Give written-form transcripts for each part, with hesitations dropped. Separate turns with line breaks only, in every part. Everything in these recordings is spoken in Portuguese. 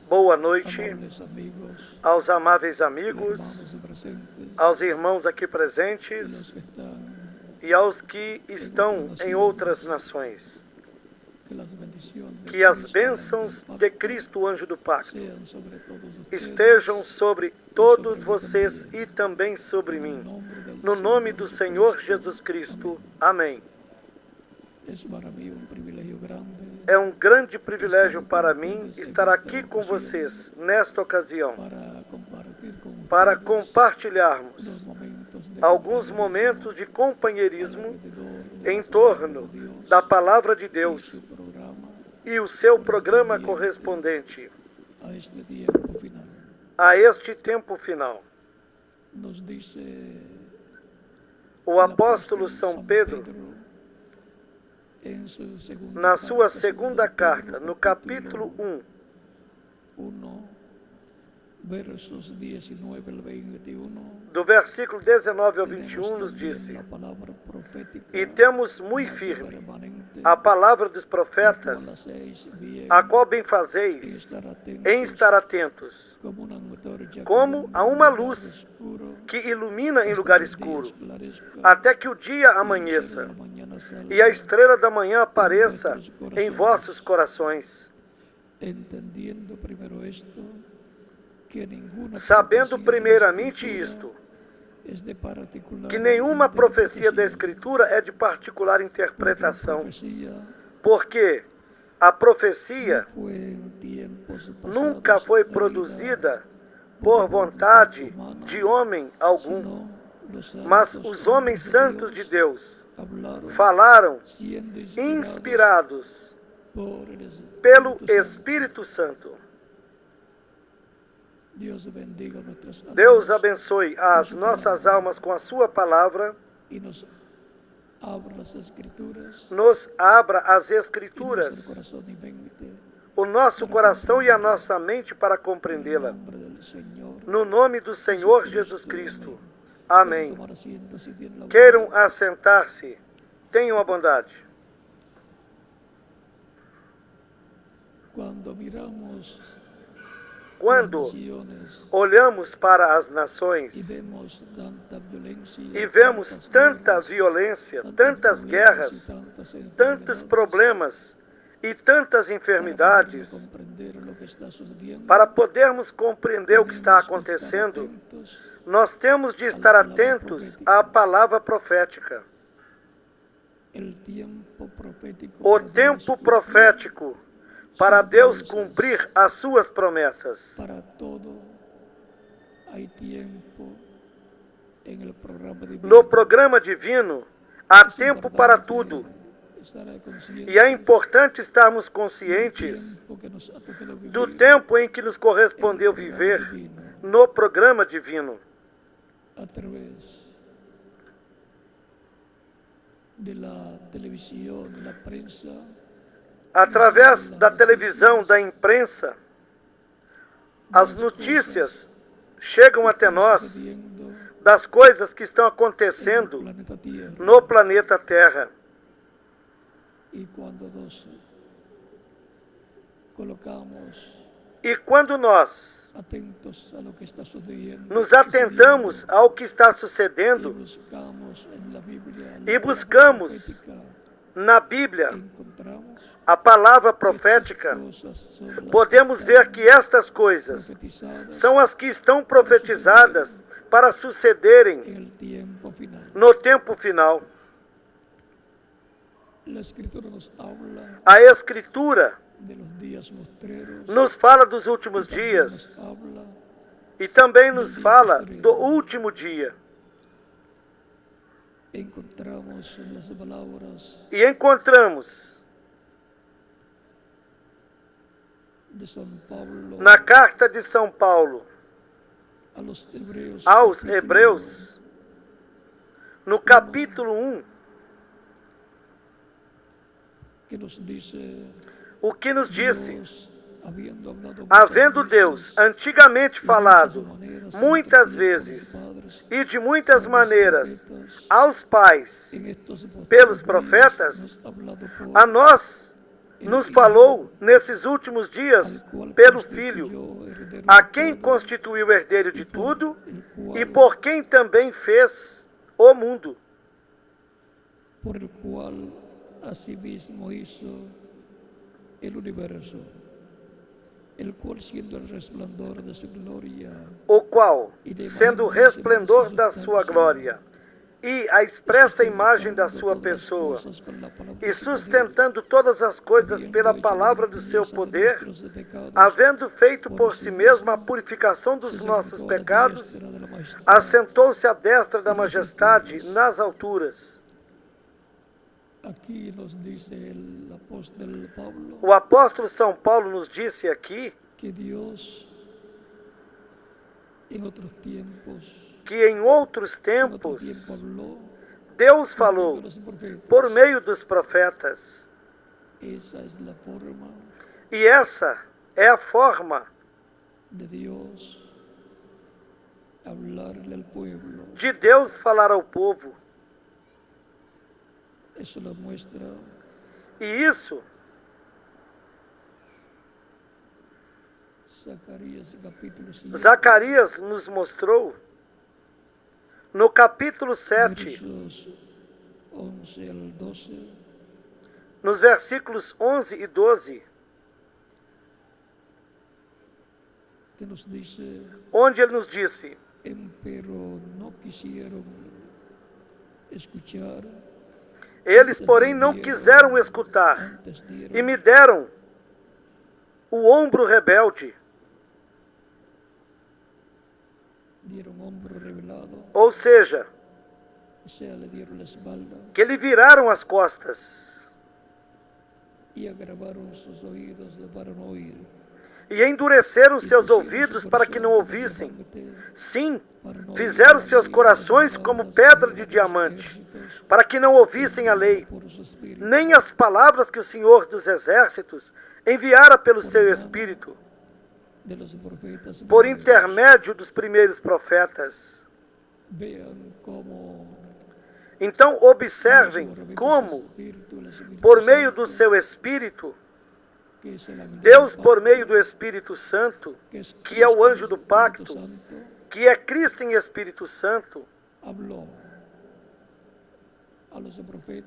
Boa noite aos amáveis amigos, aos irmãos aqui presentes e aos que estão em outras nações. Que as bênçãos de Cristo, o anjo do pacto, estejam sobre todos vocês e também sobre mim. No nome do Senhor Jesus Cristo. Amém. É um grande privilégio para mim estar aqui com vocês nesta ocasião para compartilharmos alguns momentos de companheirismo em torno da Palavra de Deus e o seu programa correspondente a este tempo final. O apóstolo São Pedro, na sua segunda carta, no capítulo 1, do versículo 19 ao 21, nos disse: E temos muito firme a palavra dos profetas, a qual bem fazeis em estar atentos, como a uma luz que ilumina em lugar escuro, até que o dia amanheça e a estrela da manhã apareça em vossos corações. Sabendo primeiramente isto, que nenhuma profecia da Escritura é de particular interpretação, porque a profecia nunca foi produzida por vontade de homem algum, mas os homens santos de Deus falaram inspirados pelo Espírito Santo. Deus abençoe as nossas almas com a sua palavra, nos abra as Escrituras, o nosso coração e a nossa mente para compreendê-la. No nome do Senhor Jesus Cristo. Amém. Queiram assentar-se. Tenham a bondade. Quando olhamos para as nações e vemos tanta violência, tantas guerras, tantos problemas e tantas enfermidades, para podermos compreender o que está acontecendo, nós temos de estar atentos à palavra profética. O tempo profético para Deus cumprir as suas promessas. No programa divino, há tempo para tudo. E é importante estarmos conscientes do tempo em que nos correspondeu viver no programa divino. Através da televisão, da imprensa, as notícias chegam até nós das coisas que estão acontecendo no planeta Terra. E quando nós nos atentamos ao que está sucedendo e buscamos na Bíblia a palavra profética, podemos ver que estas coisas são as que estão profetizadas para sucederem no tempo final. A Escritura nos fala dos últimos dias e também nos fala do último dia. E encontramos na carta de São Paulo aos Hebreus, no capítulo 1, o que nos disse: havendo Deus antigamente falado muitas vezes e de muitas maneiras aos pais pelos profetas, a nós nos falou nesses últimos dias pelo Filho, a quem constituiu herdeiro de tudo e por quem também fez o mundo.
Por el cual asimismo hizo el universo, el cual siendo el resplandor de su gloria,
o qual, sendo o resplendor da sua glória e a expressa imagem da sua pessoa, e sustentando todas as coisas pela palavra do seu poder, havendo feito por si mesmo a purificação dos nossos pecados, assentou-se à destra da majestade nas alturas.
aquí nos dice el apóstol Pablo
O apóstolo São Paulo nos disse aqui
que Dios en otros tiempos,
que em outros
en otro
tempos
tiempo habló
Deus falou
por los profetas.
por meio dos profetas.
Esa es la forma
E essa é a forma
de Dios hablarle al pueblo.
de Deus falar ao povo.
Eso lo muestra
E isso
Zacarías capítulo 5,
Zacarias nos mostrou no capítulo 7,
versos 11 al 12,
nos versículos 11 e 12,
que nos dice:
onde ele nos disse:
Empero no quisieron escuchar,
eles, porém, não quiseram escutar
antes
e
dieron
me deram o ombro rebelde,
hombro revelado,
ou seja,
o sea, le dieron la espalda
que lhe viraram as costas
y agravaron sus oídos para no oír.
e endureceram seus ouvidos para que não ouvissem. Sim, fizeram seus corações como pedra de diamante, para que não ouvissem a lei,
Por su espíritu,
nem as palavras que o Senhor dos Exércitos enviara pelo seu Espírito,
de los profetas,
por intermédio dos primeiros profetas.
vean cómo
Então observem como, por meio do seu Espírito, Deus, por meio do Espírito Santo, que é o anjo do pacto, que é Cristo em Espírito Santo,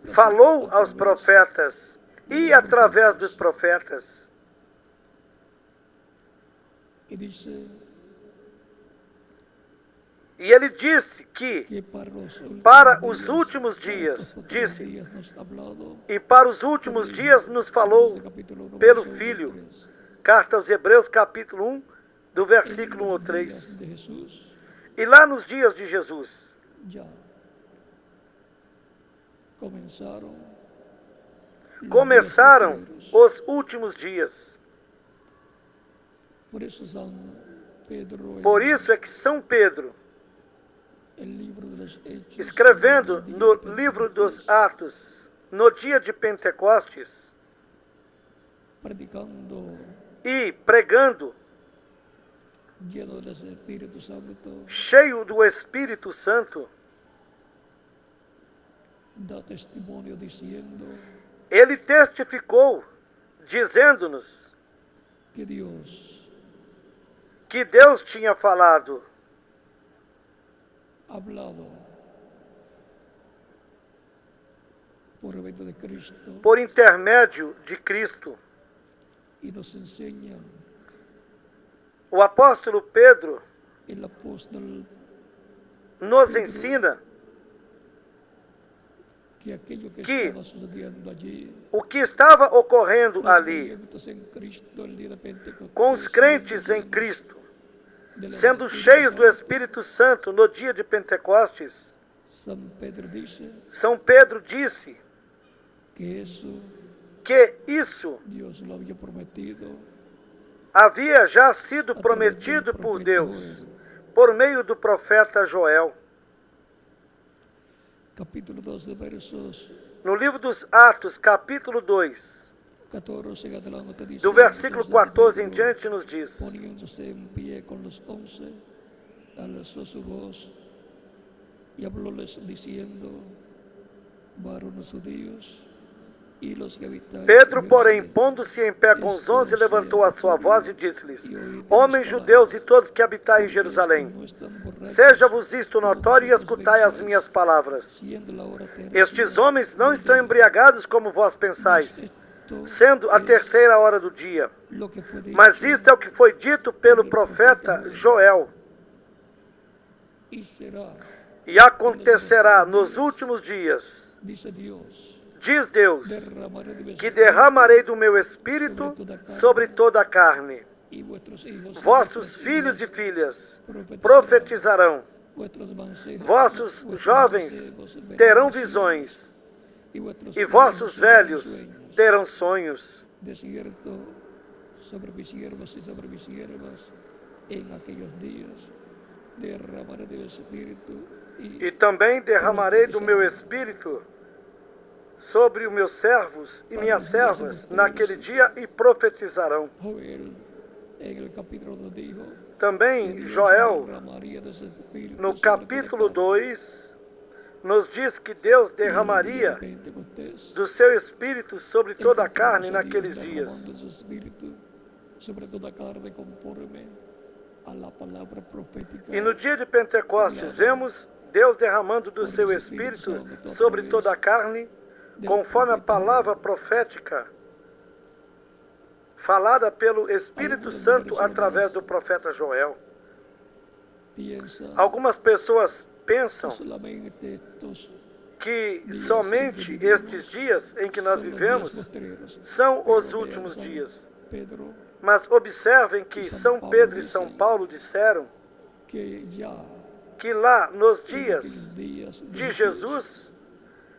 falou aos profetas e através dos profetas. E ele disse que para os últimos dias, e para os últimos dias nos falou pelo Filho. Carta aos Hebreus, capítulo 1, do versículo 1 ao 3. E lá nos dias de Jesus, começaram os últimos dias. Por isso é que São Pedro, escrevendo no livro dos Atos, no dia de Pentecostes, e pregando, cheio do Espírito Santo, ele testificou, dizendo-nos que Deus tinha falado por intermédio de Cristo. O apóstolo Pedro nos ensina que o que estava ocorrendo ali com os crentes em Cristo, sendo cheios do Espírito Santo no dia de Pentecostes, São Pedro disse que isso havia já sido prometido por Deus, por meio do profeta Joel. No livro dos Atos, capítulo 2, do versículo 14 em diante, nos diz:
y hablóles diciendo: varones judíos
Pedro, porém, pondo-se em pé com os 11, levantou a sua voz e disse-lhes: Homens judeus e todos que habitais em Jerusalém, seja-vos isto notório e escutai as minhas palavras. Estes homens não estão embriagados como vós pensais, sendo a 3ª hora do dia. Mas isto é o que foi dito pelo profeta Joel. E acontecerá nos últimos dias, diz Deus, que derramarei do meu espírito sobre toda a carne. Vossos filhos e filhas profetizarão. Vossos jovens terão visões. E vossos velhos terão sonhos. E também derramarei do meu espírito sobre os meus servos e minhas servas naquele dia e profetizarão. Também Joel, no capítulo 2, nos diz que Deus derramaria do seu espírito sobre toda a carne naqueles dias. E no dia de Pentecostes vemos Deus derramando do seu espírito sobre toda a carne, conforme a palavra profética falada pelo Espírito Santo através do profeta Joel. Algumas pessoas pensam que somente estes dias em que nós vivemos são os últimos dias. Mas observem que São Pedro e São Paulo disseram que lá nos dias de Jesus,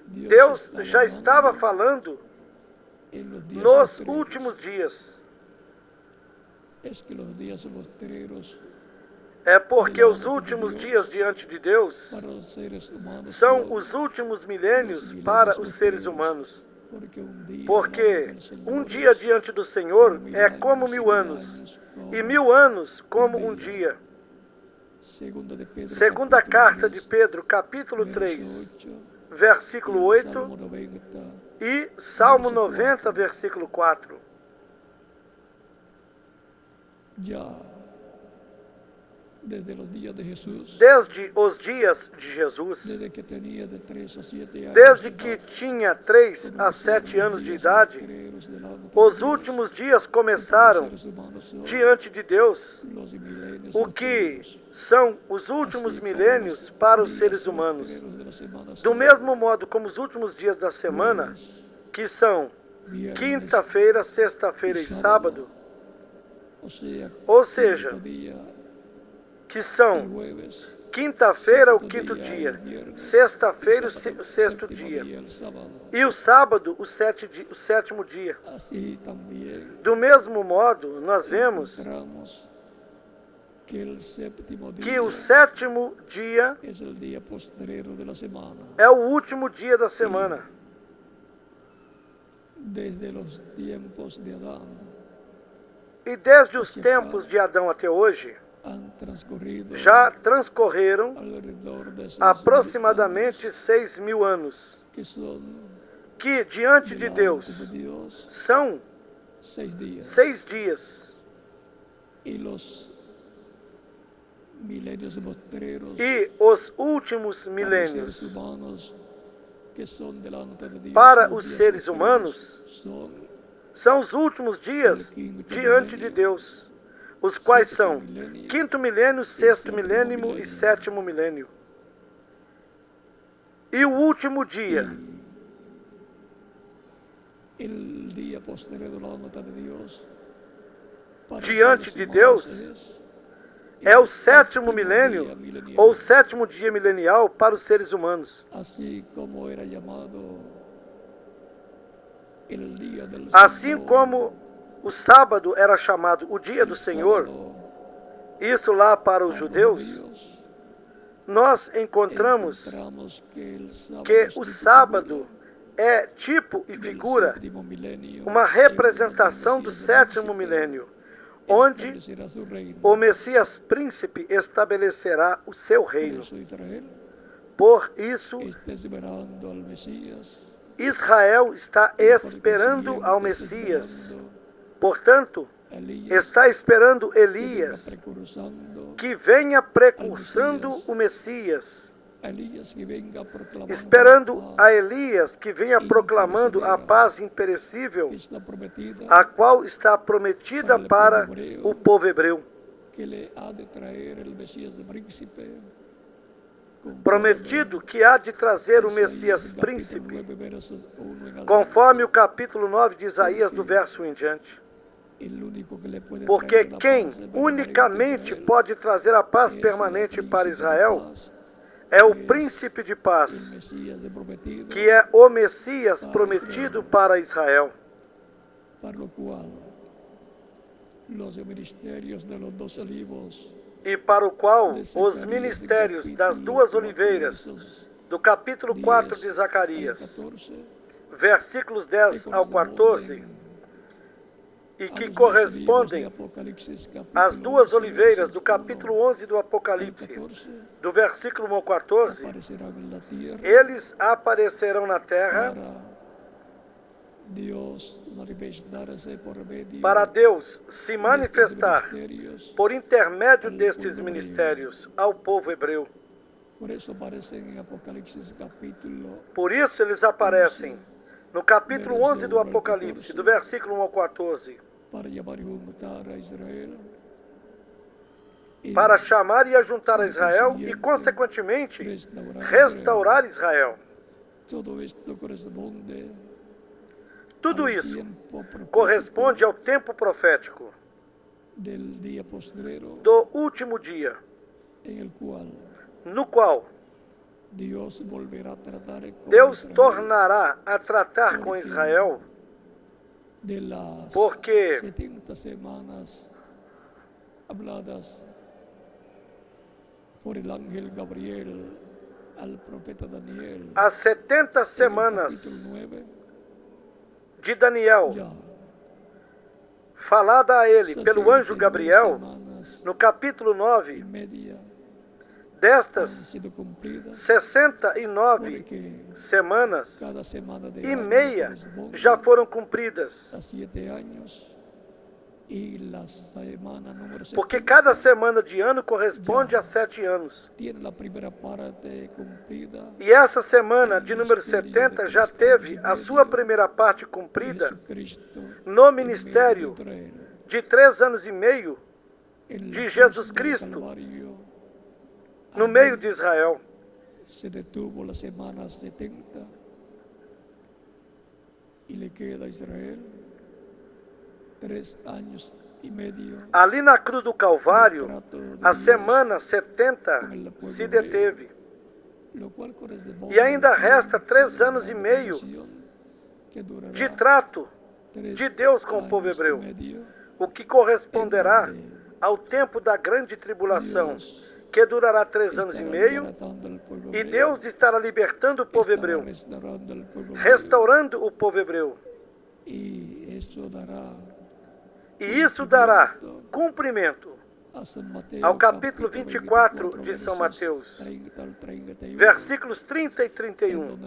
Deus já estava falando nos últimos dias. É porque os últimos dias diante de Deus são os últimos milênios para os seres humanos. Porque um dia diante do Senhor é como 1000 anos, e 1000 anos como um dia. Segunda carta de Pedro, capítulo 3, versículo 8, e Salmo 90, versículo 4. Desde os dias de Jesus, desde que tinha 3 a 7 anos de idade, os últimos dias começaram diante de Deus, o que são os últimos milênios para os seres humanos. Do mesmo modo como os últimos dias da semana, que são quinta-feira, sexta-feira e sábado, ou seja, que são quinta-feira, o 5º dia, sexta-feira, o 6º dia, e o sábado, o 7º dia. Do mesmo modo, nós vemos que o 7º dia é o último dia da semana. E desde os tempos de Adão até hoje, já transcorreram aproximadamente 6.000 anos, que diante de Deus são 6 dias. E os últimos milênios para os seres humanos são os últimos dias diante de Deus, os quais são 5º milênio, 6º milênio e 7º milênio. E o último dia, diante de Deus, é o 7º milênio, ou o 7º dia milenial para os seres humanos. Assim como o sábado era chamado o dia do Senhor, isso lá para os judeus, nós encontramos que o sábado é tipo e figura, uma representação do 7º milênio, onde o Messias príncipe estabelecerá o seu reino. Por isso, Israel está esperando ao Messias. Portanto, está esperando Elias, que venha precursando o Messias. Esperando a Elias, que venha proclamando a paz imperecível, a qual está prometida para o povo hebreu. Prometido que há de trazer o Messias príncipe, conforme o capítulo 9 de Isaías, do verso 1 em diante. Porque quem unicamente pode trazer a paz permanente para Israel é o príncipe de paz, que é o Messias prometido para Israel. E para o qual os ministérios das duas oliveiras, do capítulo 4 de Zacarias, versículos 10 ao 14, e que correspondem às duas oliveiras do capítulo 11 do Apocalipse, do versículo 1 ao 14, eles aparecerão na terra para Deus se manifestar por intermédio destes ministérios ao povo hebreu. Por isso eles aparecem no capítulo 11 do Apocalipse, do versículo 1 ao 14, para chamar e ajuntar a Israel e, consequentemente, restaurar Israel. Tudo isso corresponde ao tempo profético do último dia, no qual Deus tornará a tratar com Israel, porque as 70 semanas de Daniel, falada a ele pelo anjo Gabriel, no capítulo 9, destas 69 semanas e meia já foram cumpridas. Porque cada semana de ano corresponde a 7 anos. E essa semana de número 70 já teve a sua primeira parte cumprida no ministério de 3 anos e meio de Jesus Cristo no meio de Israel.
Se detuvo la semana 70 y le queda a Israel 3 años y medio.
Ali na cruz do Calvário, a semana 70 se deteve. E ainda resta 3 anos e meio de trato de Deus com o povo hebreu, o que corresponderá ao tempo da grande tribulação, que durará 3 anos e meio, e Deus estará libertando o povo hebreu, restaurando o povo hebreu. E isso dará cumprimento ao capítulo 24 de São Mateus, versículos 30 e 31,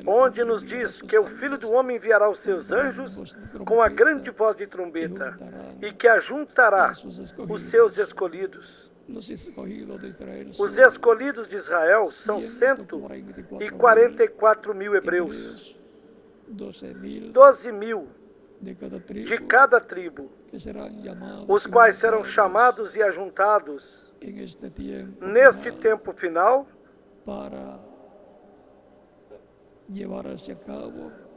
onde nos diz que o Filho do Homem enviará os seus anjos com a grande voz de trombeta e que ajuntará os seus escolhidos. Os escolhidos de Israel são 144 mil hebreus, 12 mil de cada tribo, os quais serão chamados e ajuntados neste tempo final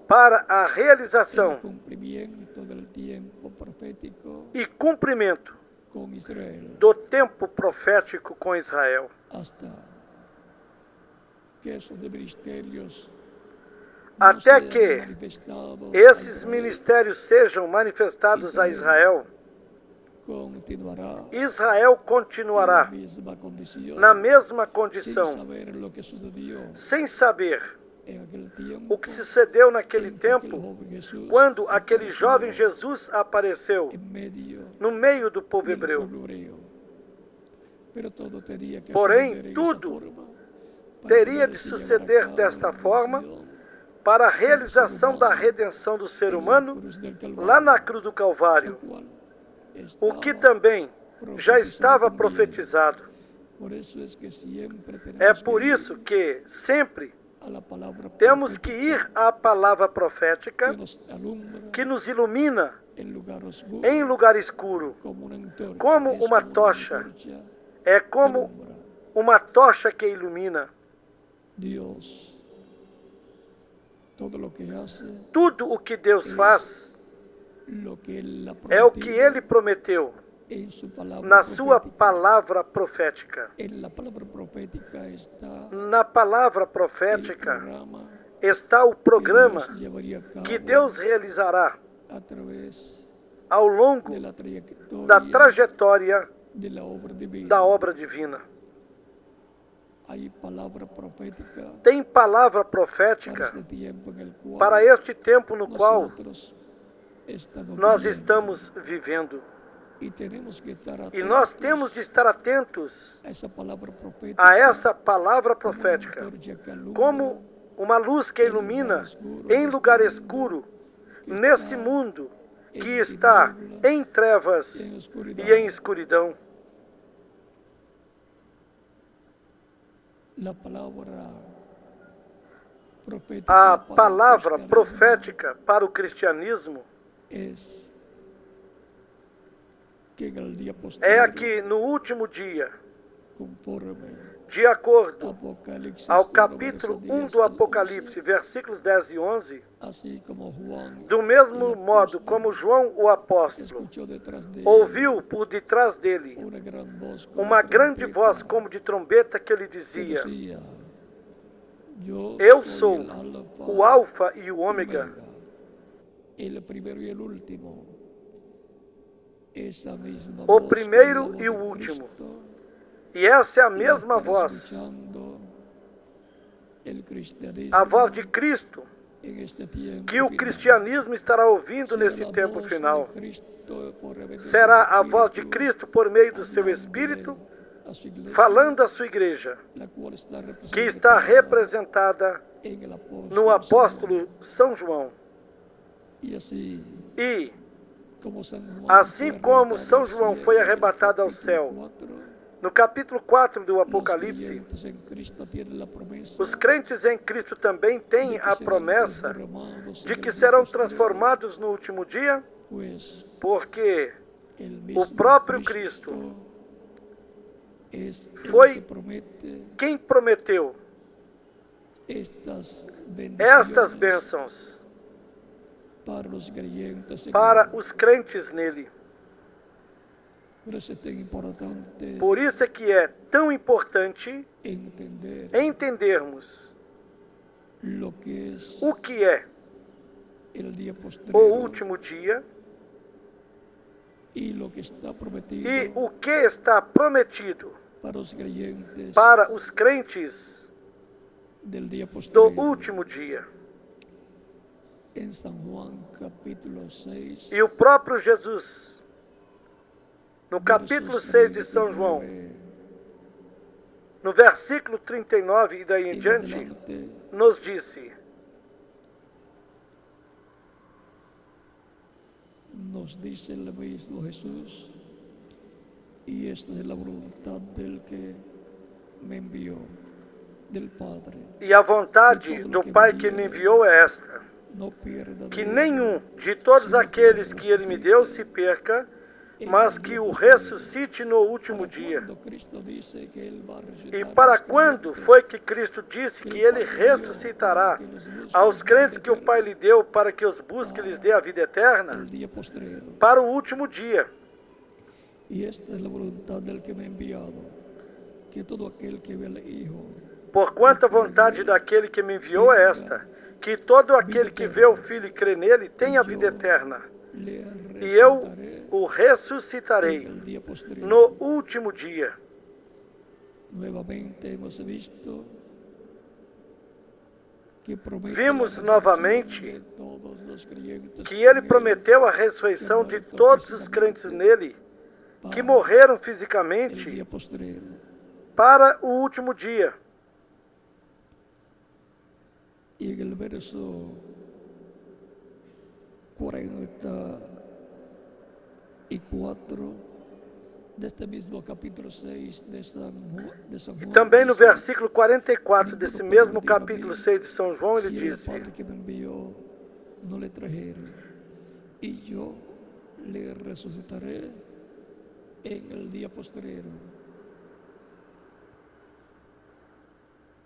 para a realização e cumprimento do tempo profético com Israel. Até que esses ministérios sejam manifestados a Israel, Israel continuará na mesma condição, sem saber o que sucedeu naquele tempo, quando aquele jovem Jesus apareceu no meio do povo hebreu. Porém, tudo teria de suceder desta forma, para a realização da redenção do ser humano lá na cruz do Calvário, o que também já estava profetizado. É por isso que sempre temos que ir à palavra profética que nos ilumina em lugar escuro, como uma tocha. É como uma tocha que ilumina. Tudo o que Deus faz é o que Ele prometeu na sua palavra profética. Na palavra profética está o programa que Deus realizará ao longo da trajetória da obra divina. Tem palavra profética para este tempo no qual nós estamos vivendo. E nós temos de estar atentos a essa palavra profética, como uma luz que ilumina em lugar escuro, nesse mundo que está em trevas e em escuridão. A palavra profética para o cristianismo é a que no último dia, de acordo ao capítulo 1 do Apocalipse, versículos 10 e 11, do mesmo modo como João o apóstolo ouviu por detrás dele uma grande voz como de trombeta que lhe dizia: Eu sou o Alfa e o Ômega, o primeiro e o último. E essa é a mesma voz, a voz de Cristo, que o cristianismo estará ouvindo neste tempo final. Será a voz de Cristo por meio do seu Espírito, falando à sua igreja, que está representada no apóstolo São João. E, assim como São João foi arrebatado ao céu, no capítulo 4 do Apocalipse, os crentes em Cristo também têm a promessa de que serão transformados no último dia, porque o próprio Cristo foi quem prometeu estas bênçãos para os crentes nele. Por isso é que é tão importante entendermos o que é o último dia e o que está prometido para os crentes do último dia. E o próprio Jesus, no capítulo 6 de São João, no versículo 39 e daí em diante, nos disse:
Nos dice el mismo Jesús, y esta es la voluntad del que me envió, del Padre.
E a vontade do Pai que me enviou é esta: que nenhum de todos aqueles que Ele me deu se perca, mas que o ressuscite no último dia. E para quando foi que Cristo disse que Ele ressuscitará aos crentes que o Pai lhe deu para que os busque e lhes dê a vida eterna? Para o último dia. Porquanto a vontade daquele que me enviou é esta: que todo aquele que vê o Filho e crê nele tenha a vida eterna. E eu o ressuscitarei no último dia. Vimos novamente que Ele prometeu a ressurreição de todos os crentes nele, que morreram fisicamente, para o último dia.
Y en el verso 44 deste mesmo capítulo 6 de São
E
João.
também no versículo 44 desse mesmo capítulo 6 de São João, ele
Si el
disse:
Padre que me envió no le trajere, y yo le resucitaré en el día postrero.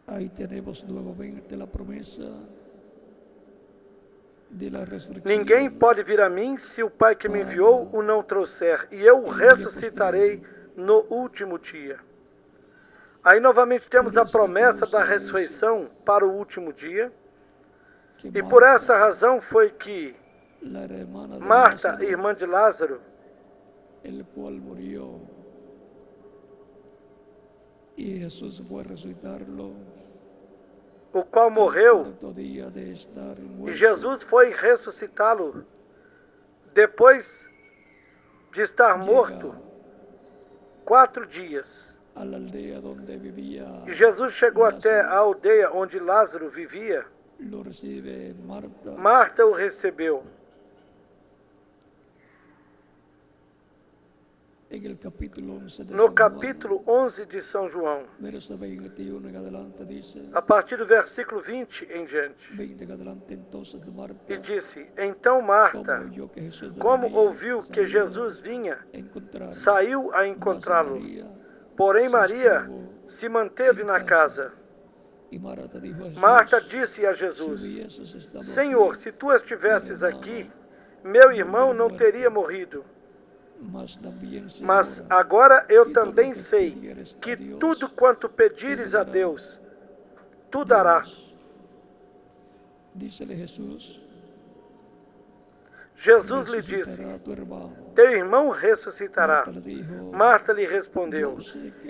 Ahí tenemos nuevamente la promesa de la resurrección.
Ninguém pode vir a mim se o Pai que me enviou o não trouxer, e eu o ressuscitarei no último dia. Aí novamente temos a promessa da ressurreição para o último dia. E por essa razão foi que
La hermana de
Marta,
Lázaro,
irmã de Lázaro,
el cual murió, y Jesús fue a resucitarlo
o qual morreu,
cuarto día de estar
e
muerto.
Jesus foi ressuscitá-lo depois de estar morto 4 dias.
A la aldea donde vivía,
E Jesus chegou até a aldeia onde Lázaro vivia.
lo recibe Marta.
Marta o recebeu.
En el capítulo 11 de
No
San
capítulo 11 de São João,
Juan, verso 21 en adelante dice,
a partir do versículo 20 em diante,
20 en adelante, entonces Marta,
e disse: Então Marta,
como oyó que Jesús
como
venía,
ouviu que
salió
Jesus vinha,
a encontrarlo.
saiu a
Mas
encontrá-lo.
María
Porém Maria se manteve na casa.
y Marta dijo a Jesús,
Marta disse a
si
Jesus:
hubieses estado
Senhor,
aquí,
se tu estivesses aqui, meu irmão não teria morrido. Mas agora eu também sei que tudo quanto pedires a Deus, tu dará.
Dícele Jesús,
Jesus lhe disse:
resucitará tu hermano.
Teu irmão ressuscitará.
Marta le dijo,
Marta lhe respondeu: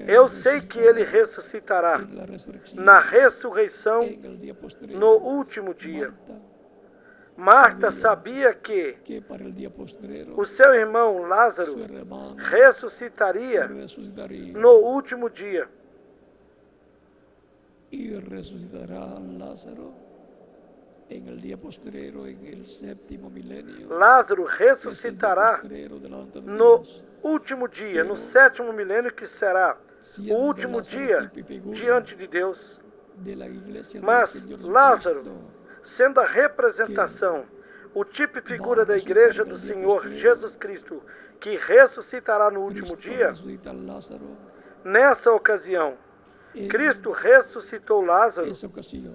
Eu sei que ele ressuscitará
en la resurrección,
na ressurreição
en el día posterior.
no último dia.
Marta
Marta sabia que
que para el día postrero
o seu irmão
su
Lázaro
hermano
ressuscitaria
resucitaría
no último dia.
y resucitará Lázaro en el día postrero, en el séptimo milenio.
Lázaro
que es el día
ressuscitará
postrero delante de
no
Dios.
último dia, no 7º milênio, que será o último dia diante de Deus.
De la iglesia del
Mas
Señor
Lázaro,
Jesucristo,
sendo a representação, o tipo e figura da igreja do Senhor Jesus Cristo, que ressuscitará no último
Cristo
dia,
resucita a Lázaro,
nessa ocasião,
en
Cristo ressuscitou Lázaro.
esa ocasión,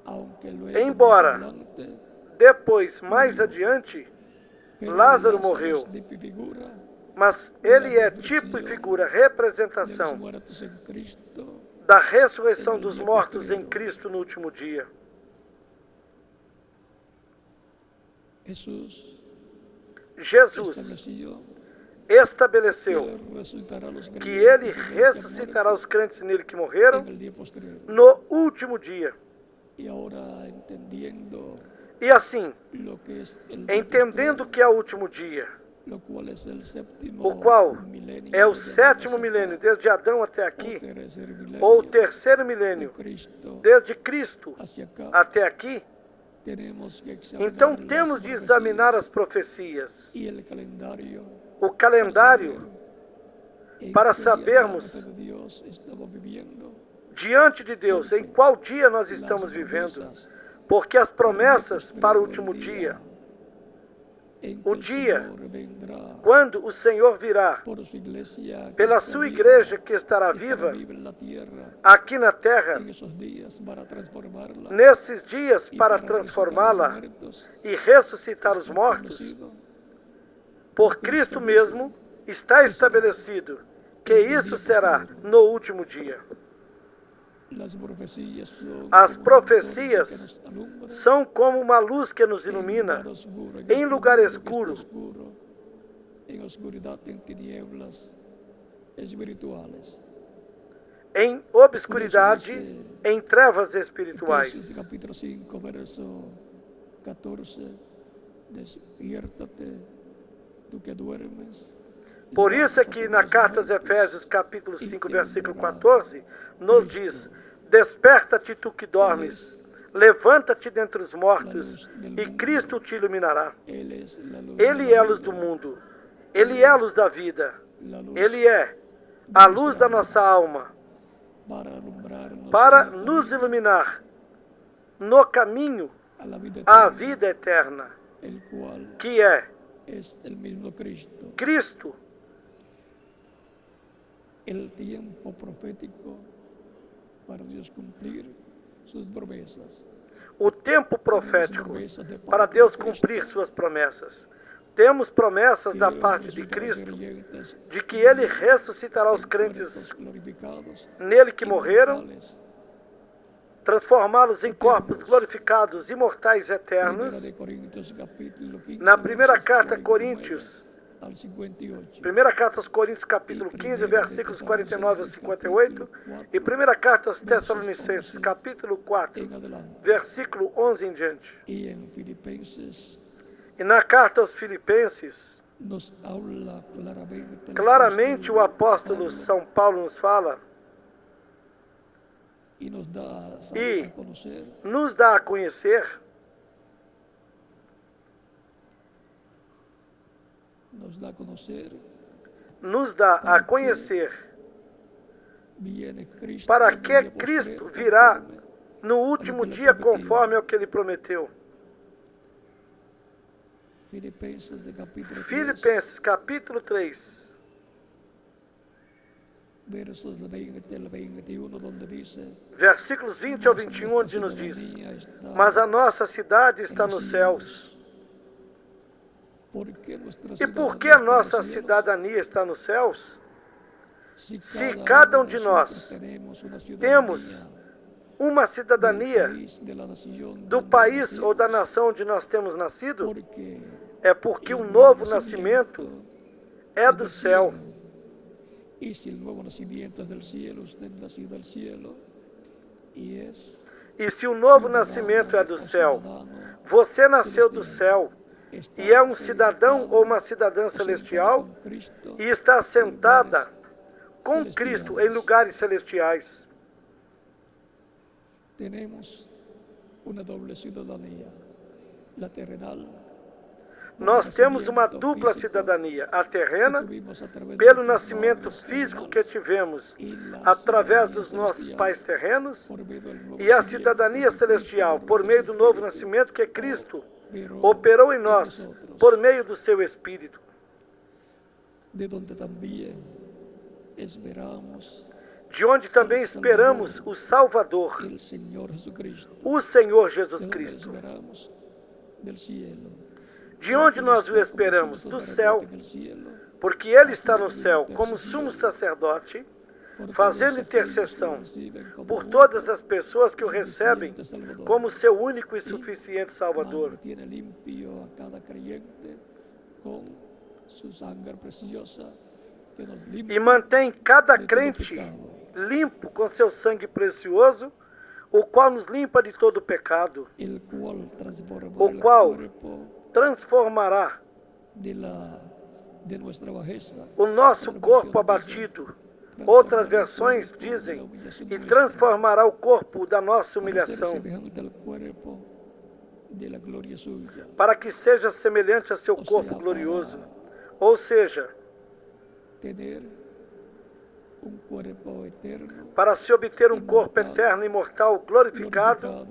aunque luego
Embora
más adelante,
Depois, mais adiante,
pero
Lázaro
es
morreu.
de figura
Mas ele é tipo e figura,
de los
representação
muertos en Cristo,
da ressurreição dos mortos em Cristo no último dia.
Jesús
Jesus
estableció
estabeleceu
que Él resucitará a los
que
creyentes
ele
en el que
ressuscitará
muerto
os crentes nele que
en
morreram
el día posterior.
no último dia.
Y ahora entendiendo
E assim,
lo que es el día
entendendo que é o último dia,
lo cual es el séptimo
o qual
milenio
é o
desde
7º
Adán
milênio, desde Adão até
hasta
aqui,
o tercer milenio
ou o 3º milênio,
de Cristo
desde Cristo
hacia acá,
até aqui,
tenemos que examinar
então
las
temos de
profecías
examinar as profecias,
y el calendario
o calendário,
en
para
qué día
sabermos
delante de Dios estamos viviendo,
diante de Deus, em qual dia nós estamos vivendo, porque as promessas para o último dia,
en
o
que el
dia
Señor vendrá
quando o Senhor virá
por su iglesia que
pela
está
sua
viva,
igreja que estará
estará
viva
viva en la tierra
aqui na terra,
en esos días para transformarla
nesses dias
y
para
para
transformá-la
resucitar los muertos,
e ressuscitar os mortos.
establecido
Por Cristo mesmo está estabelecido que isso será no último dia.
las profecías son
As
como una
profecias
antorcha que nos alumbra
são como uma luz que nos
en
ilumina
lugar oscuro,
em
este
lugar
mundo que está
escuro,
oscuro, en oscuridad, en tinieblas espirituales.
em obscuridade, em trevas
Efesios
espirituais.
capítulo 5, verso 14, despiértate, tú que duermes.
Por isso é que na carta aos Efésios, capítulo 5, versículo 14, nos diz: Desperta-te tu que dormes, Levanta-te dentre os mortos e Cristo te iluminará. Ele é a luz do mundo. Ele é a luz da vida. Ele é a luz da nossa alma para nos iluminar no caminho à vida eterna, que é Cristo.
El tiempo profético para Deus cumprir suas promessas.
O tempo profético para Deus cumprir suas promessas. Temos promessas da parte de Cristo de que Ele ressuscitará os crentes nele que morreram, transformá-los em corpos glorificados, imortais, eternos. Na primeira carta a Coríntios, primeira carta aos Coríntios, capítulo 15, versículos 49 a 58, e primeira carta aos Tessalonicenses, capítulo 4, versículo 11 em diante. E na carta aos Filipenses, claramente o apóstolo São Paulo nos fala e nos dá a conhecer para que Cristo virá no último dia conforme ao que Ele prometeu. Filipenses capítulo 3, versículos 20 ao 21, onde nos diz: mas a nossa cidade está nos céus. E por que a nossa cidadania está nos céus? Se cada um de nós temos uma cidadania do país ou da nação onde nós temos nascido, é porque o novo nascimento é do céu. E se o novo nascimento é do céu, você nasceu do céu e é um cidadão ou uma cidadã celestial e está sentada com Cristo em lugares celestiais. Nós temos uma dupla cidadania, a terrena, pelo nascimento físico que tivemos através dos nossos pais terrenos, e a cidadania celestial, por meio do novo nascimento que Cristo operou em nós, por meio do seu Espírito. De onde também esperamos o Salvador, o Senhor Jesus Cristo. De onde nós o esperamos? Do céu, porque Ele está no céu como sumo sacerdote, fazendo intercessão por todas as pessoas que o recebem como seu único e suficiente Salvador. E mantém cada crente limpo com seu sangue precioso, o qual nos limpa de todo pecado, o qual transformará o nosso corpo abatido. Outras versões dizem, e transformará o corpo da nossa humilhação, para que seja semelhante a seu corpo glorioso. Ou seja, para se obter um corpo eterno, imortal, glorificado,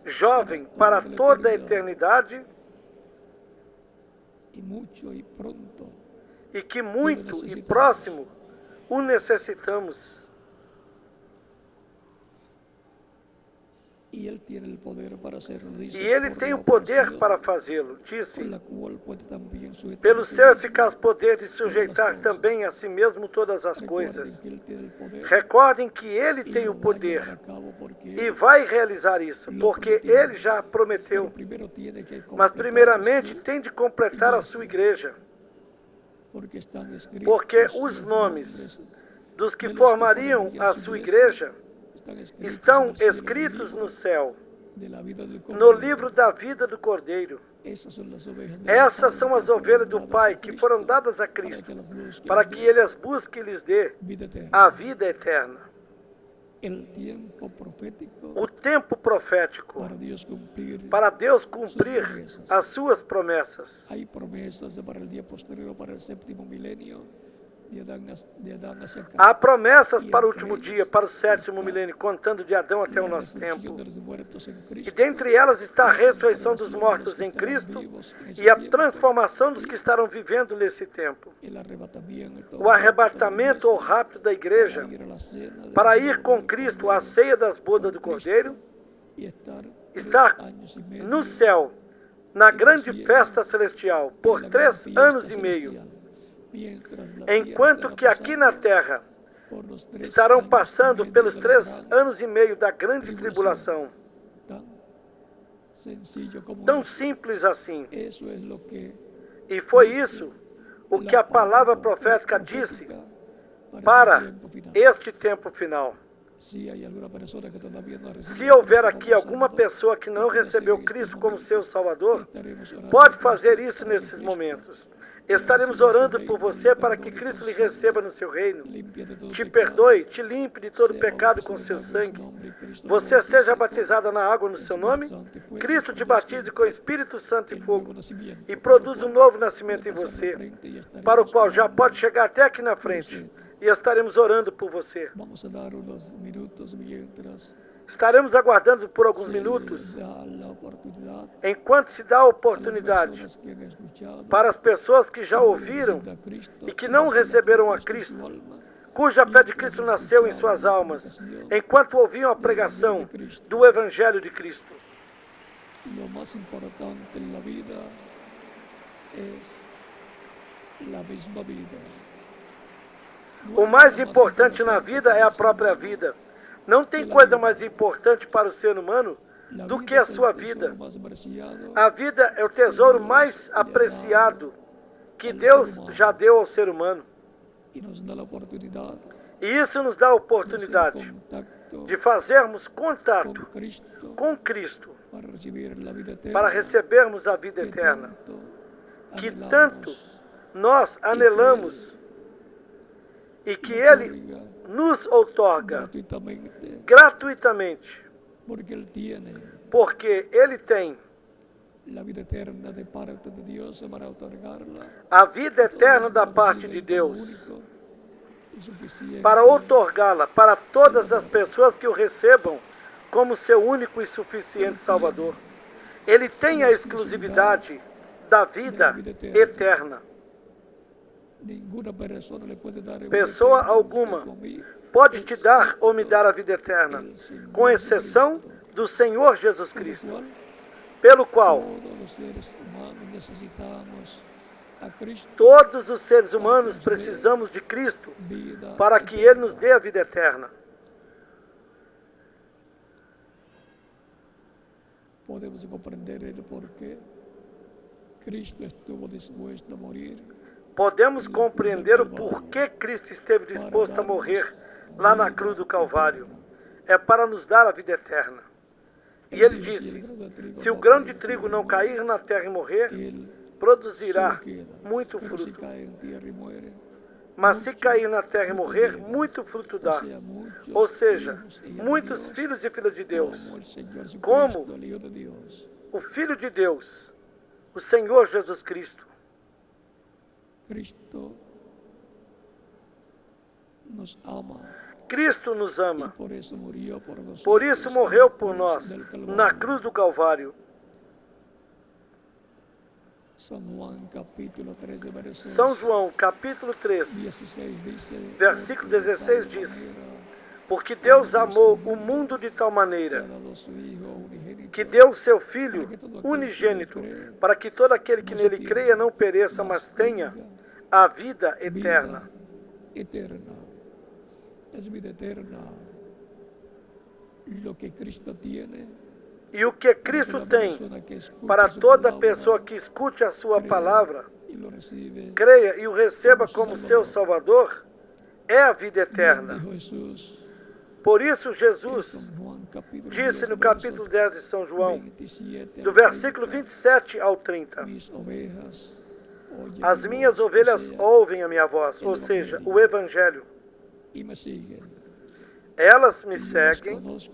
jovem para toda a eternidade, e que muito e próximo o necessitamos. E Ele tem o poder para fazê-lo, disse, pelo seu eficaz poder de sujeitar também a si mesmo todas as coisas. Recordem que Ele tem o poder e vai realizar isso, porque Ele já prometeu. Mas primeiramente tem de completar a sua igreja, porque os nomes dos que formariam a sua igreja estão escritos no céu, no livro da vida do Cordeiro. Essas são as ovelhas do Pai que foram dadas a Cristo, para que Ele as busque e lhes dê a vida eterna. o tempo profético para Deus cumprir as suas promessas. Há promessas para o último dia, para o sétimo milênio, contando de Adão até o nosso tempo. E dentre elas está a ressurreição dos mortos em Cristo e a transformação dos que estarão vivendo nesse tempo. O arrebatamento ou rapto da igreja para ir com Cristo à ceia das bodas do Cordeiro, estar no céu, na grande festa celestial, por 3 anos e meio. Enquanto que aqui na terra estarão passando pelos 3 anos e meio da grande tribulação. Tão simples assim. E foi isso o que a palavra profética disse para este tempo final. Se houver aqui alguma pessoa que não recebeu Cristo como seu Salvador, pode fazer isso nesses momentos. Estaremos orando por você para que Cristo lhe receba no seu reino, te perdoe, te limpe de todo pecado com seu sangue. Você seja batizada na água no seu nome, Cristo te batize com Espírito Santo e fogo e produza um novo nascimento em você, para o qual já pode chegar até aqui na frente. E estaremos orando por você. Estaremos aguardando por alguns minutos, enquanto se dá a oportunidade para as pessoas que já ouviram e que não receberam a Cristo, cuja fé de Cristo nasceu em suas almas, enquanto ouviam a pregação do Evangelho de Cristo.
Lo más importante en la vida es la misma vida.
O mais importante na vida é a própria vida. Não tem coisa mais importante para o ser humano do que a sua vida. A vida é o tesouro mais apreciado que Deus já deu ao ser humano. E isso nos dá a oportunidade de fazermos contato com Cristo para recebermos a vida eterna, que tanto nós anelamos e que Ele nos outorga gratuitamente, porque Ele tem a vida eterna da parte de Deus para outorgá-la para todas as pessoas que o recebam como seu único e suficiente Salvador. Ele tem a exclusividade da vida eterna. Pessoa alguma pode te dar ou me dar a vida eterna, com exceção do Senhor Jesus Cristo, pelo qual todos os seres humanos precisamos de Cristo para que Ele nos dê a vida eterna.
Podemos compreender el porquê Cristo estuvo dispuesto a morir.
Podemos compreender o porquê Cristo esteve disposto a morrer lá na cruz do Calvário. É para nos dar a vida eterna. E Ele disse, se o grão de trigo não cair na terra e morrer, produzirá muito fruto. Mas se cair na terra e morrer, muito fruto dá. Ou seja, muitos filhos e filhas de Deus, como o Filho de Deus, o Senhor Jesus Cristo. Cristo nos ama. Por isso morreu por nós na cruz do Calvário. São João, capítulo 3, versículo 16 diz: porque Deus amou o mundo de tal maneira que deu o seu Filho unigênito, para que todo aquele que nele creia não pereça, mas tenha a vida eterna. E o que Cristo tem para toda pessoa que escute a sua palavra, creia e o receba como seu Salvador, é a vida eterna. Por isso Jesus disse no capítulo 10 de São João, do versículo 27 ao 30, as minhas ovelhas ouvem a minha voz, ou seja, o Evangelho, Elas me seguem,
conozco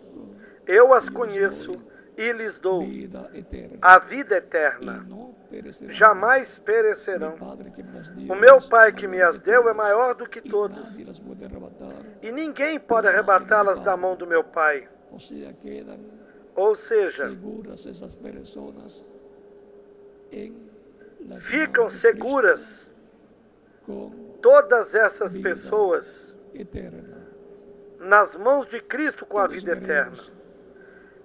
eu as conheço e lhes dou
vida eterna.
a vida
Y
eterna.
no perecerán.
Jamais
Mi
perecerão.
Padre que me las dio
O meu
es
Pai que
mayor
me as
que
deu é
todos,
maior do que
y
todos,
nadie las puede arrebatar.
e ninguém pode arrebatá-las da mão do meu Pai.
O sea, quedan
Ou seja,
seguras esas personas en las
ficam
manos de Cristo
seguras
con
todas essas pessoas
eterna.
nas mãos de Cristo com a vida eterna.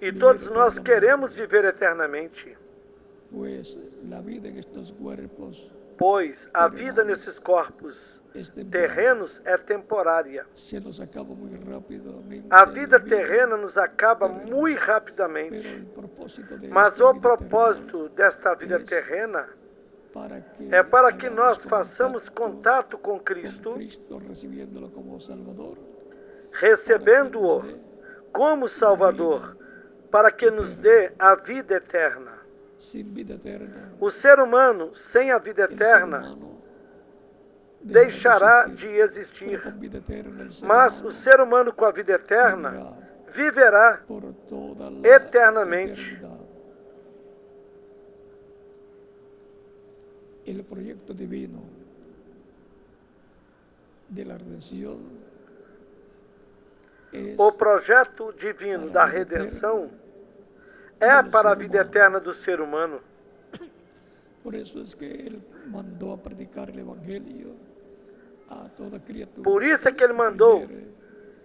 E todos nós queremos viver eternamente,
Pues la vida en estos cuerpos
pois a vida nesses corpos
es temporal.
terrenos é temporária.
Se nos acaba muy rápidamente
A vida
la
terrena nos acaba muito
pero
rapidamente,
el propósito de
mas
esta
o
vida
propósito desta vida terrena
para que
é para que
hagamos
nós façamos contato com
con
Cristo,
Cristo, recibiéndolo como Salvador,
recebendo-o como Salvador, para que nos dê a vida eterna.
sin vida eterna.
O ser humano sem a vida
El ser
eterna
humano
deixará
dejará
de existir,
con vida eterna el ser
mas
humano
o ser humano com a vida eterna viverá
por toda la
eternamente.
eternidad. El proyecto divino de la redención es
O projeto divino da redenção é para a vida eterna do ser humano.
por eso es que él mandó a predicar el evangelio a toda criatura.
Por isso é que ele mandou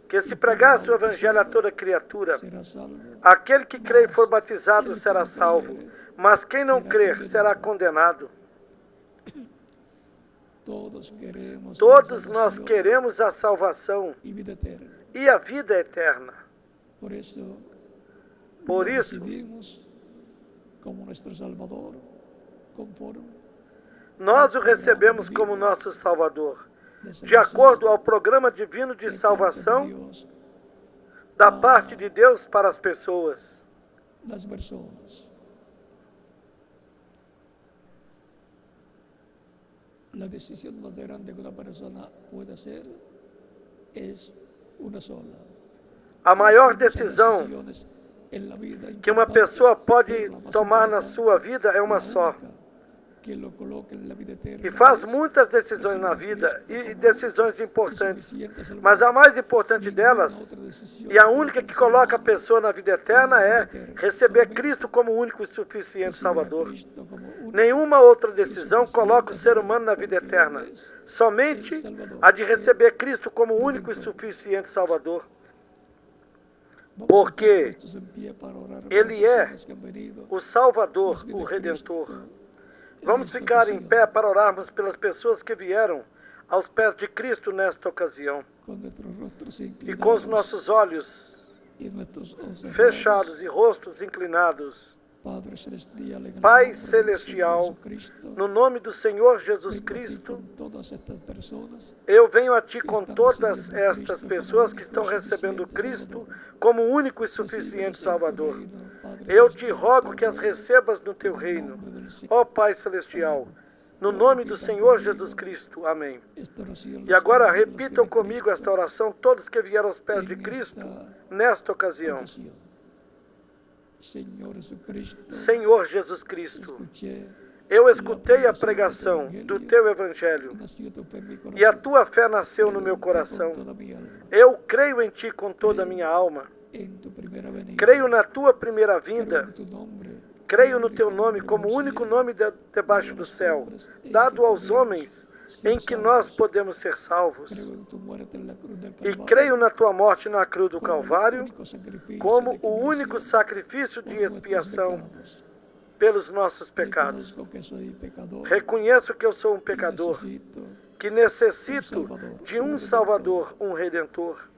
que se pregasse o evangelho a toda criatura.
Será salvo.
Aquele que crê e for batizado será salvo, mas quem não crer será condenado. Todos nós queremos a salvação
y vida eterna.
e a vida eterna.
Por
Por
lo
isso,
recibimos como nuestro Salvador, conforme
nós o recebemos como nosso Salvador, de acordo ao programa divino de salvação
Dios
da parte de Deus para as pessoas.
las personas. La decisión más grande que una persona puede hacer es una sola.
A maior
Muchas
decisão
decisiones en la vida
que uma
importantes,
pessoa pode
pero la más
tomar na
importante,
sua vida é uma
la
só.
única que lo coloca en la vida eterna
E faz
es
muitas decisões na vida e decisões importantes.
suficiente salvación.
Mas a mais importante
Ninguna
delas,
otra decisión
e a
puede
única que
alcanzar
coloca a pessoa na vida eterna, é receber Cristo como único e suficiente
recibir a
Salvador.
Cristo como único
Nenhuma outra decisão coloca o ser humano na vida eterna. Somente a de receber Cristo como único e suficiente Salvador.
Vamos a
Porque
estar puestos en pie para orar por
Ele
las
é
personas que han venido
o Salvador,
recibir
o
a
Redentor.
Cristo en
Vamos
esta
ficar em
ocasión,
pé para orarmos pelas pessoas que vieram aos pés de Cristo nesta ocasião.
con nuestros rostros
E com os
inclinados
nossos olhos
y nuestros ojos cerrados.
fechados e rostos inclinados,
Padre celestial, en el
Pai
nombre del
celestial,
Señor Jesucristo,
no nome do Senhor Jesus
vengo a ti
Cristo,
con todas estas personas
eu venho a Ti com todas estas pessoas que estão recebendo Cristo como único e suficiente Salvador. Eu te rogo que as recebas no Teu reino, ó Pai celestial, no nome do Senhor Jesus Cristo. Amém. E agora repitam comigo esta oração, todos que vieram aos pés de Cristo, nesta ocasião. Senhor Jesus Cristo, eu escutei a pregação do Teu Evangelho e a Tua fé nasceu no meu coração. Eu creio em Ti com toda a minha alma. Creio na Tua primeira vinda. Creio no Teu nome como o único nome debaixo do céu, dado aos homens em que nós podemos ser salvos. E creio na Tua morte na cruz do Calvário como o único sacrifício de expiação pelos nossos pecados. Reconheço que eu sou um pecador, que necessito de um Salvador, um Redentor.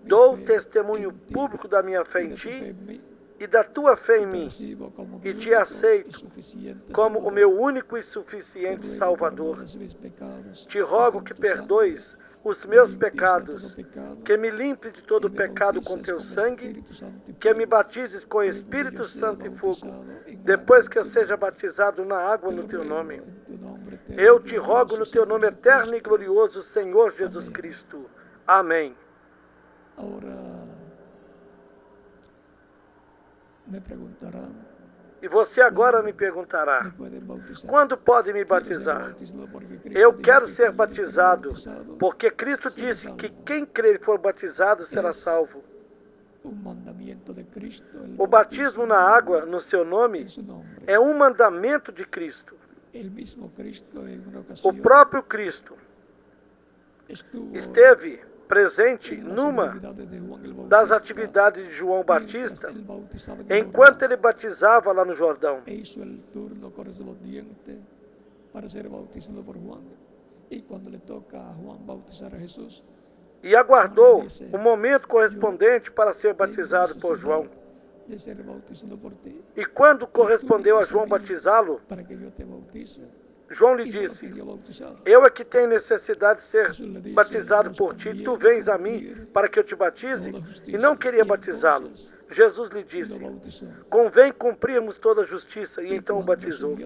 Dou testemunho público da minha fé em Ti e da Tua fé em mim, e Te aceito como o meu único e suficiente Salvador. Te rogo que perdoes os meus pecados, que me limpe de todo pecado com Teu sangue, que me batizes com Espírito Santo e fogo, depois que eu seja batizado na água no Teu nome. Eu te rogo no teu nome eterno e glorioso, Senhor Jesus Cristo. Amém. E você agora me perguntará, quando pode me batizar? Eu quero ser batizado, porque Cristo disse que quem crer e for batizado será salvo. O batismo na água, no seu nome, é um mandamento de Cristo. O próprio Cristo esteve presente numa das atividades de João Batista, enquanto ele batizava lá no Jordão. E aguardou o momento correspondente para ser batizado por João. E quando correspondeu a João batizá-lo, João lhe disse, eu é que tenho necessidade de ser batizado por ti, tu vens a mim para que eu te batize, e não queria batizá-lo. Jesus lhe disse, convém cumprirmos toda a justiça, e então o batizou.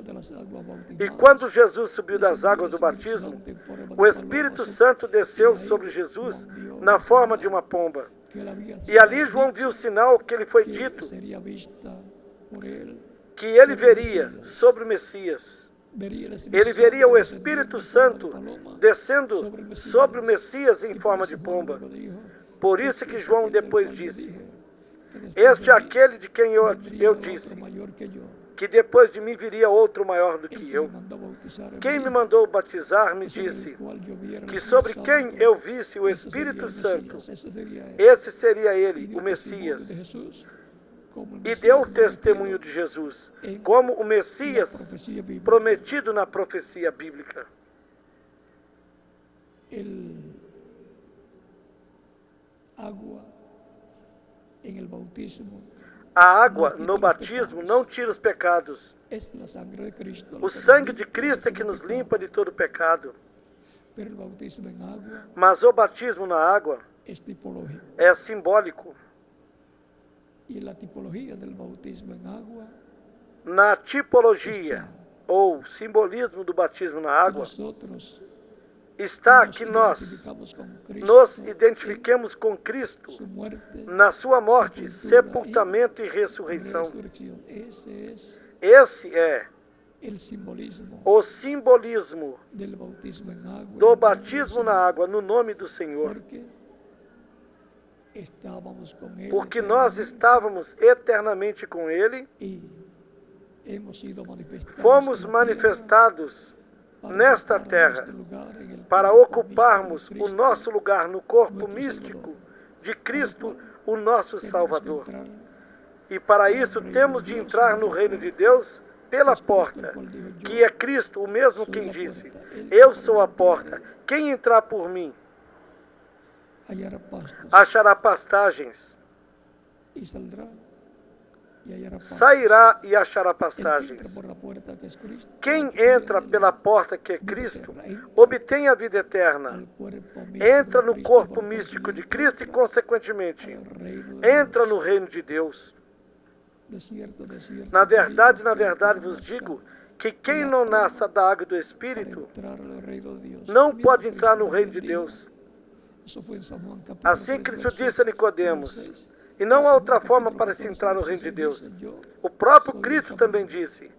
E quando Jesus subiu das águas do batismo, o Espírito Santo desceu sobre Jesus na forma de uma pomba. E ali João viu o sinal que lhe foi dito, que ele veria sobre o Messias. Ele veria o Espírito Santo descendo sobre o Messias em forma de pomba. Por isso que João depois disse, este é aquele de quem eu disse, que depois de mim viria outro maior do que eu. Quem me mandou batizar me disse que sobre quem eu visse o Espírito Santo, esse seria ele, o Messias. E deu o testemunho de Jesus, como o Messias prometido na profecia bíblica. A água no batismo não tira os pecados. O sangue de Cristo é que nos limpa de todo pecado. Mas o batismo na água é simbólico. Na tipologia ou simbolismo do batismo na água está que nós nos identifiquemos com Cristo na sua morte, sepultamento e ressurreição. Esse é o simbolismo do batismo na água no nome do Senhor. Porque nós estávamos eternamente com Ele, fomos manifestados nesta terra para ocuparmos o nosso lugar no corpo místico de Cristo, o nosso Salvador. E para isso temos de entrar no reino de Deus pela porta, que é Cristo, o mesmo quem disse, eu sou a porta, quem entrar por mim achará pastagens, sairá e achará pastagens. Quem entra pela porta que é Cristo, obtém a vida eterna, entra no corpo místico de Cristo e, consequentemente, entra no reino de Deus. Na verdade vos digo que quem não nasce da água e do Espírito não pode entrar no reino de Deus. Assim Cristo disse a Nicodemos, e não há outra forma para se entrar no reino de Deus. O próprio Cristo também disse,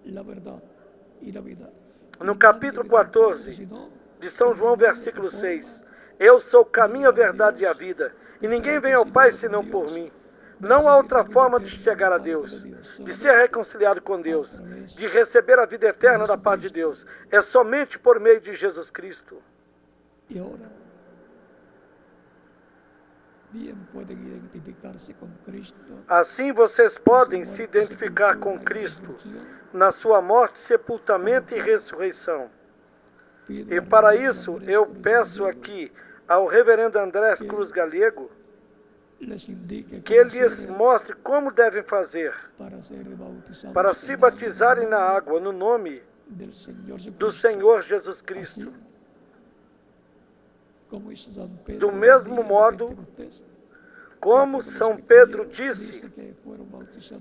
no capítulo 14 de São João, versículo 6, eu sou o caminho, a verdade e a vida, e ninguém vem ao Pai senão por mim. Não há outra forma de chegar a Deus, de ser reconciliado com Deus, de receber a vida eterna da parte de Deus. É somente por meio de Jesus Cristo. Assim vocês podem se identificar com Cristo na sua morte, sepultamento e ressurreição. E para isso eu peço aqui ao reverendo André Cruz Galego que ele lhes mostre como devem fazer para se batizarem na água no nome do Senhor Jesus Cristo. Do mesmo modo, como São Pedro disse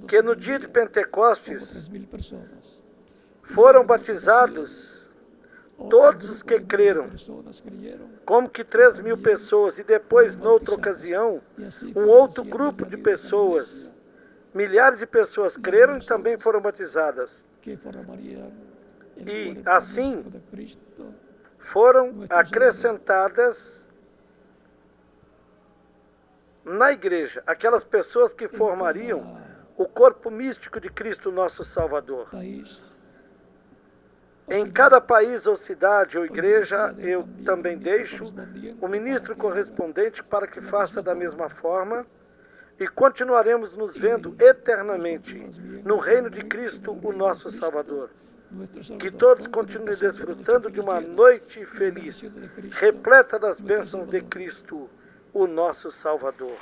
que no dia de Pentecostes foram batizados todos os que creram, como que 3.000 pessoas, e depois, noutra ocasião, um outro grupo de pessoas, milhares de pessoas creram e também foram batizadas. E assim foram acrescentadas na igreja aquelas pessoas que formariam o corpo místico de Cristo, nosso Salvador. Em cada país ou cidade ou igreja, eu também deixo o ministro correspondente para que faça da mesma forma, e continuaremos nos vendo eternamente no reino de Cristo, o nosso Salvador. Que todos continuem desfrutando de uma noite feliz, repleta das bênçãos de Cristo, o nosso Salvador.